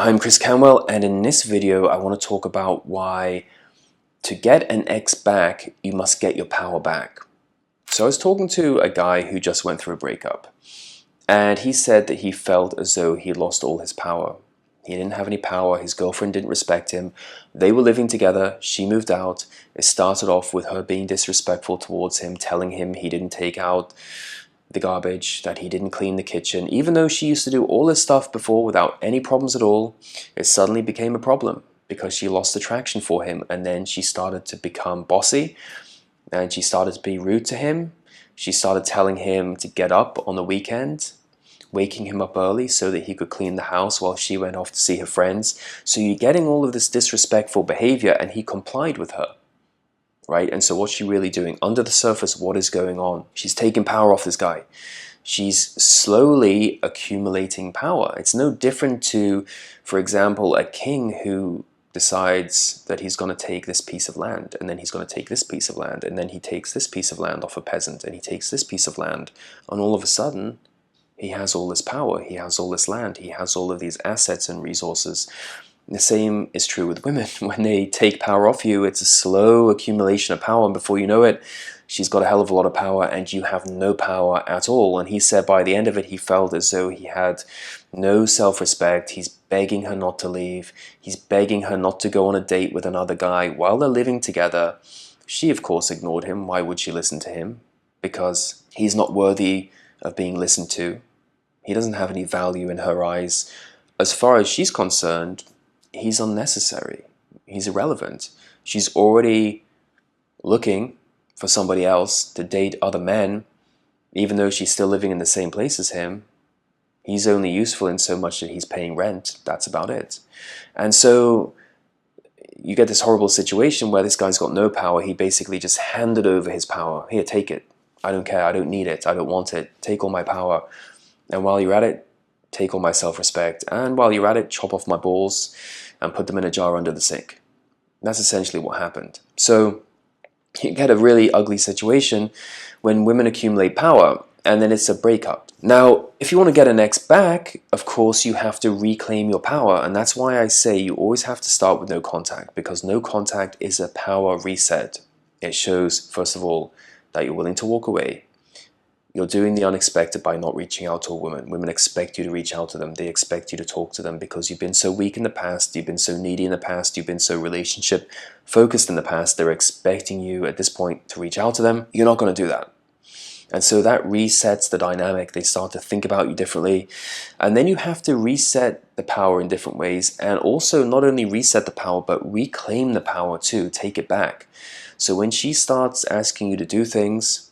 I'm Chris Canwell, and in this video I want to talk about why to get an ex back, you must get your power back. So I was talking to a guy who just went through a breakup, and he said that he felt as though he lost all his power. He didn't have any power, his girlfriend didn't respect him, they were living together, she moved out. It started off with her being disrespectful towards him, telling him he didn't take out the garbage, that he didn't clean the kitchen. Even though she used to do all this stuff before without any problems at all, it suddenly became a problem because she lost attraction for him, and then she started to become bossy and she started to be rude to him. She started telling him to get up on the weekend, waking him up early so that he could clean the house while she went off to see her friends. So you're getting all of this disrespectful behavior, and he complied with her. Right? And so what's she really doing? Under the surface, what is going on? She's taking power off this guy. She's slowly accumulating power. It's no different to, for example, a king who decides that he's going to take this piece of land, and then he's going to take this piece of land, and then he takes this piece of land off a peasant, and he takes this piece of land, and all of a sudden he has all this power, he has all this land, he has all of these assets and resources. The same is true with women. When they take power off you, it's a slow accumulation of power, and before you know it, she's got a hell of a lot of power and you have no power at all. And he said by the end of it, he felt as though he had no self-respect. He's begging her not to leave. He's begging her not to go on a date with another guy while they're living together. She, of course, ignored him. Why would she listen to him? Because he's not worthy of being listened to. He doesn't have any value in her eyes. As far as she's concerned, he's unnecessary. He's irrelevant. She's already looking for somebody else to date other men, even though she's still living in the same place as him. He's only useful in so much that he's paying rent. That's about it. And so you get this horrible situation where this guy's got no power. He basically just handed over his power. Here, take it. I don't care. I don't need it. I don't want it. Take all my power. And while you're at it, take all my self-respect. And while you're at it, chop off my balls and put them in a jar under the sink. That's essentially what happened. So you get a really ugly situation when women accumulate power, and then it's a breakup. Now, if you want to get an ex back, of course you have to reclaim your power, and that's why I say you always have to start with no contact, because no contact is a power reset. It shows, first of all, that you're willing to walk away. You're doing the unexpected by not reaching out to a woman. Women expect you to reach out to them. They expect you to talk to them because you've been so weak in the past, you've been so needy in the past, you've been so relationship focused in the past. They're expecting you at this point to reach out to them. You're not going to do that. And so that resets the dynamic. They start to think about you differently. And then you have to reset the power in different ways, and also not only reset the power, but reclaim the power too, take it back. So when she starts asking you to do things,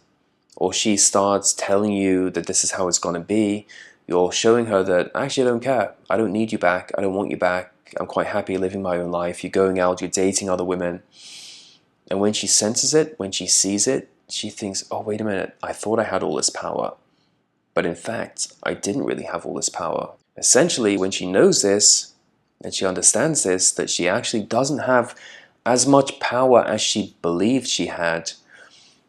or she starts telling you that this is how it's going to be, you're showing her that, actually, I don't care. I don't need you back. I don't want you back. I'm quite happy living my own life. You're going out, you're dating other women. And when she senses it, when she sees it, she thinks, oh, wait a minute, I thought I had all this power. But in fact, I didn't really have all this power. Essentially, when she knows this, and she understands this, that she actually doesn't have as much power as she believed she had,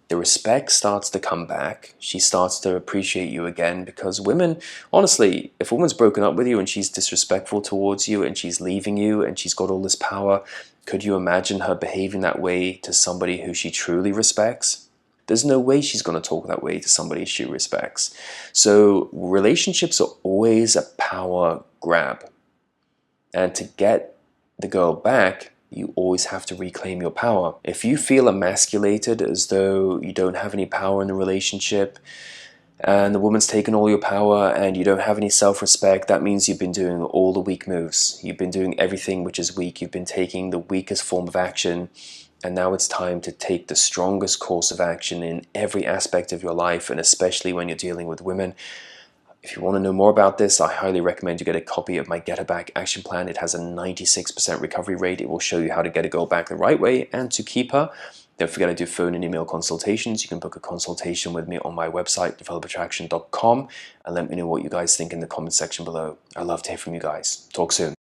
the respect starts to come back. She starts to appreciate you again, because women, honestly, if a woman's broken up with you and she's disrespectful towards you and she's leaving you and she's got all this power, could you imagine her behaving that way to somebody who she truly respects? There's no way she's going to talk that way to somebody she respects. So relationships are always a power grab. And to get the girl back, you always have to reclaim your power. If you feel emasculated, as though you don't have any power in the relationship, and the woman's taken all your power and you don't have any self-respect, that means you've been doing all the weak moves. You've been doing everything which is weak. You've been taking the weakest form of action, and now it's time to take the strongest course of action in every aspect of your life, and especially when you're dealing with women. If you want to know more about this, I highly recommend you get a copy of my Get Her Back action plan. It has a 96% recovery rate. It will show you how to get a girl back the right way and to keep her. Don't forget I do phone and email consultations. You can book a consultation with me on my website, develofattraction.com, and let me know what you guys think in the comment section below. I'd love to hear from you guys. Talk soon.